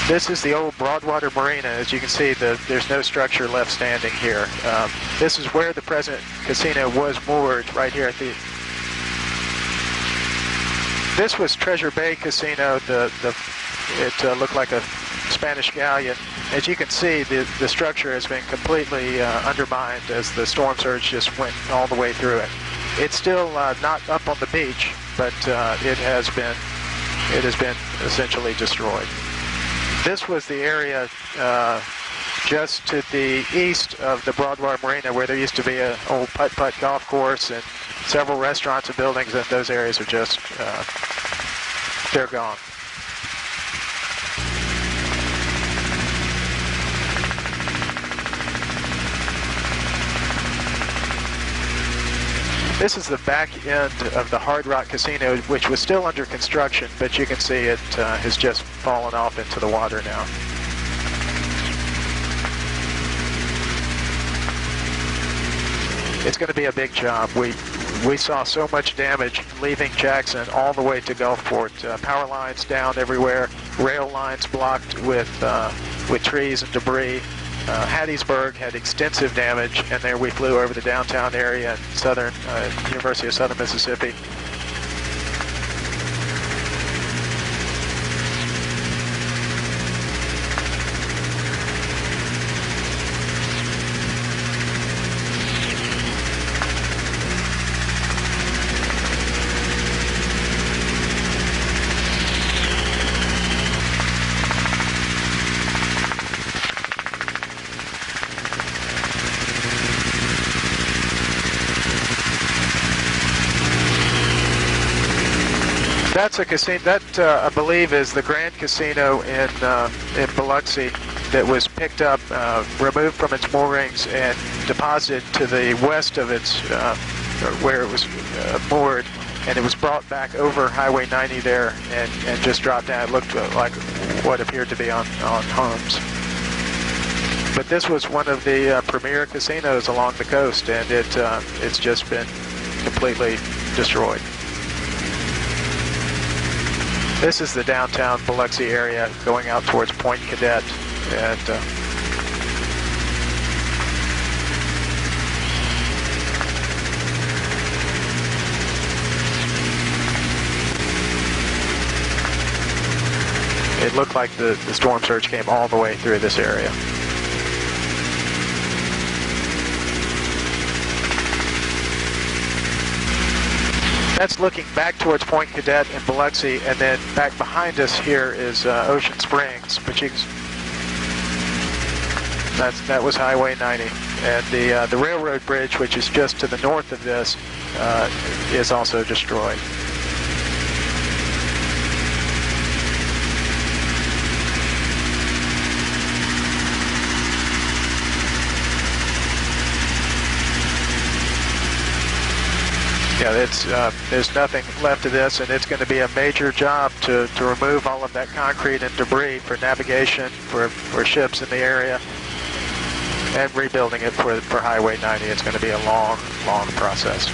This is the old Broadwater Marina. As you can see, there's no structure left standing here. This is where the President Casino was moored, right here at the... This was Treasure Bay Casino. It looked like a Spanish galleon. As you can see, the structure has been completely undermined as the storm surge just went all the way through it. It's still not up on the beach, but it has been essentially destroyed. This was the area just to the east of the Broadwater Marina, where there used to be an old putt-putt golf course and several restaurants and buildings, and those areas are just, they're gone. This is the back end of the Hard Rock Casino, which was still under construction, but you can see it has just fallen off into the water now. It's going to be a big job. We saw so much damage leaving Jackson all the way to Gulfport. Power lines down everywhere, rail lines blocked with trees and debris. Hattiesburg had extensive damage, and there we flew over the downtown area in University of Southern Mississippi. That's a casino that I believe is the Grand Casino in Biloxi that was picked up, removed from its moorings, and deposited to the west of its where it was moored, and it was brought back over Highway 90 there and just dropped down. It looked like what appeared to be on homes. But this was one of the premier casinos along the coast, and it's just been completely destroyed. This is the downtown Biloxi area going out towards Point Cadet, and it looked like the storm surge came all the way through this area. That's looking back towards Point Cadet and Biloxi, and then back behind us here is Ocean Springs. But that was Highway 90, and the railroad bridge, which is just to the north of this, is also destroyed. Yeah, there's nothing left of this, and it's going to be a major job to remove all of that concrete and debris for navigation, for ships in the area, and rebuilding it for Highway 90. It's going to be a long, long process.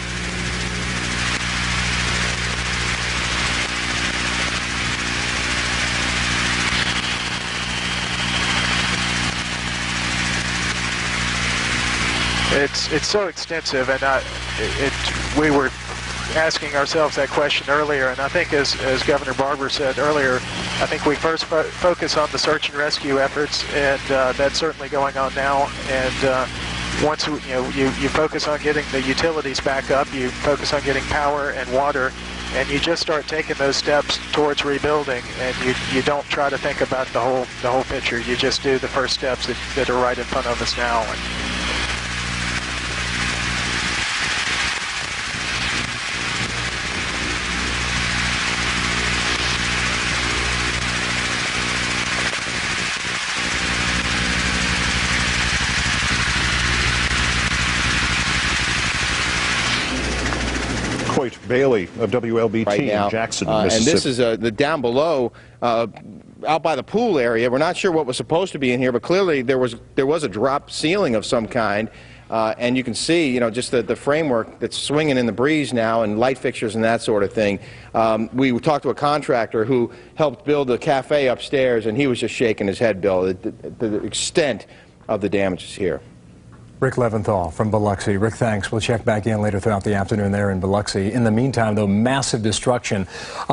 It's so extensive, and we were asking ourselves that question earlier, and I think as Governor Barber said earlier, I think we first focus on the search and rescue efforts, and that's certainly going on now. And once you focus on getting the utilities back up, you focus on getting power and water, and you just start taking those steps towards rebuilding, and you don't try to think about the whole picture. You just do the first steps that are right in front of us now. Coit Bailey of WLBT right now. in Jackson, Mississippi. And this is the down below, out by the pool area. We're not sure what was supposed to be in here, but clearly there was a drop ceiling of some kind. And you can see, just the framework that's swinging in the breeze now, and light fixtures and that sort of thing. We talked to a contractor who helped build a cafe upstairs, and he was just shaking his head, Bill, the extent of the damages here. Rick Leventhal from Biloxi. Rick, thanks. We'll check back in later throughout the afternoon there in Biloxi. In the meantime, though, massive destruction.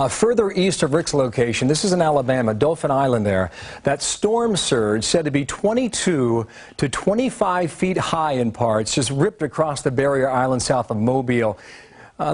Further east of Rick's location, this is in Alabama, Dolphin Island there. That storm surge, said to be 22 to 25 feet high in parts, just ripped across the barrier island south of Mobile.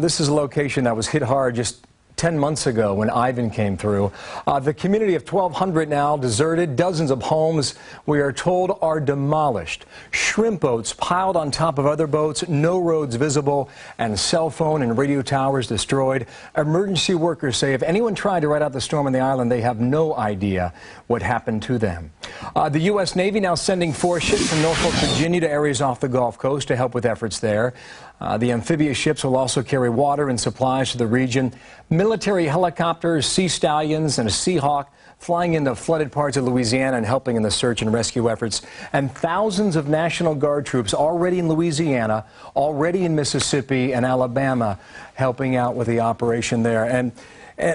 This is a location that was hit hard just 10 months ago when Ivan came through. The community of 1,200 now deserted. Dozens of homes, we are told, are demolished. Shrimp boats piled on top of other boats, no roads visible, and cell phone and radio towers destroyed. Emergency workers say if anyone tried to ride out the storm on the island, they have no idea what happened to them. The U.S. Navy now sending 4 ships from Norfolk, Virginia to areas off the Gulf Coast to help with efforts there. The amphibious ships will also carry water and supplies to the region. Military helicopters, Sea Stallions, and a Seahawk flying into flooded parts of Louisiana and helping in the search and rescue efforts. And thousands of National Guard troops already in Louisiana, already in Mississippi and Alabama, helping out with the operation there. And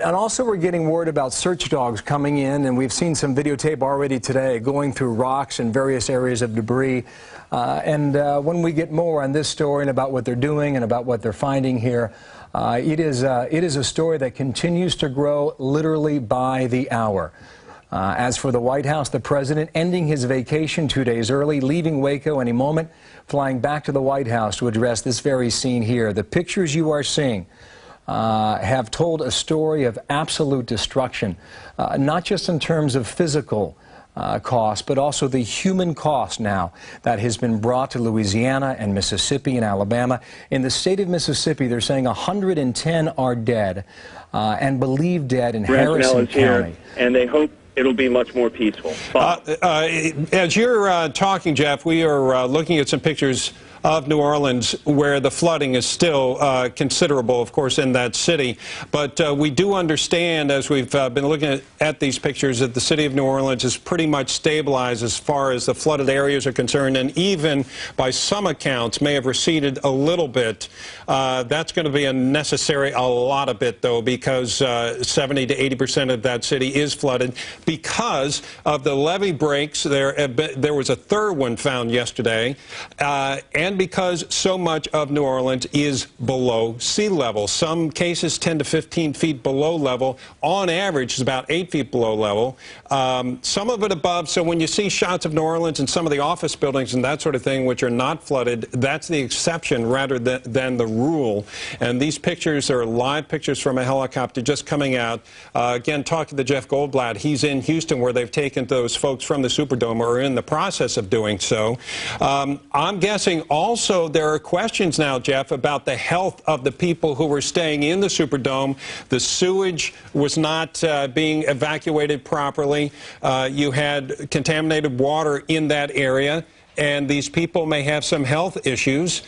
also we're getting word about search dogs coming in, and we've seen some videotape already today going through rocks and various areas of debris. When we get more on this story and about what they're doing and about what they're finding here, it is a story that continues to grow literally by the hour. As for the White House, the president ending his vacation 2 days early, leaving Waco any moment, flying back to the White House to address this very scene here. The pictures you are seeing have told a story of absolute destruction, not just in terms of physical cost, but also the human cost now that has been brought to Louisiana and Mississippi and Alabama. In the state of Mississippi, they're saying 110 are dead and believed dead in Harrison County. And they hope it'll be much more peaceful. As you're talking, Jeff, we are looking at some pictures of New Orleans where the flooding is still considerable, of course, in that city. But we do understand, as we've been looking at these pictures, that the city of New Orleans is pretty much stabilized as far as the flooded areas are concerned, and even by some accounts may have receded a little bit. That's going to be a lot of bit, though, because 70 to 80% of that city is flooded because of the levee breaks. There was a third one found yesterday, and because so much of New Orleans is below sea level. Some cases 10 to 15 feet below level. On average, it's about 8 feet below level. Some of it above, so when you see shots of New Orleans and some of the office buildings and that sort of thing which are not flooded, that's the exception rather than the rule. And these pictures are live pictures from a helicopter just coming out. Again, talking to Jeff Goldblatt, he's in Houston where they've taken those folks from the Superdome, or are in the process of doing so. I'm guessing also there are questions now, Jeff, about the health of the people who were staying in the Superdome. The sewage was not being evacuated properly. You had contaminated water in that area, and these people may have some health issues.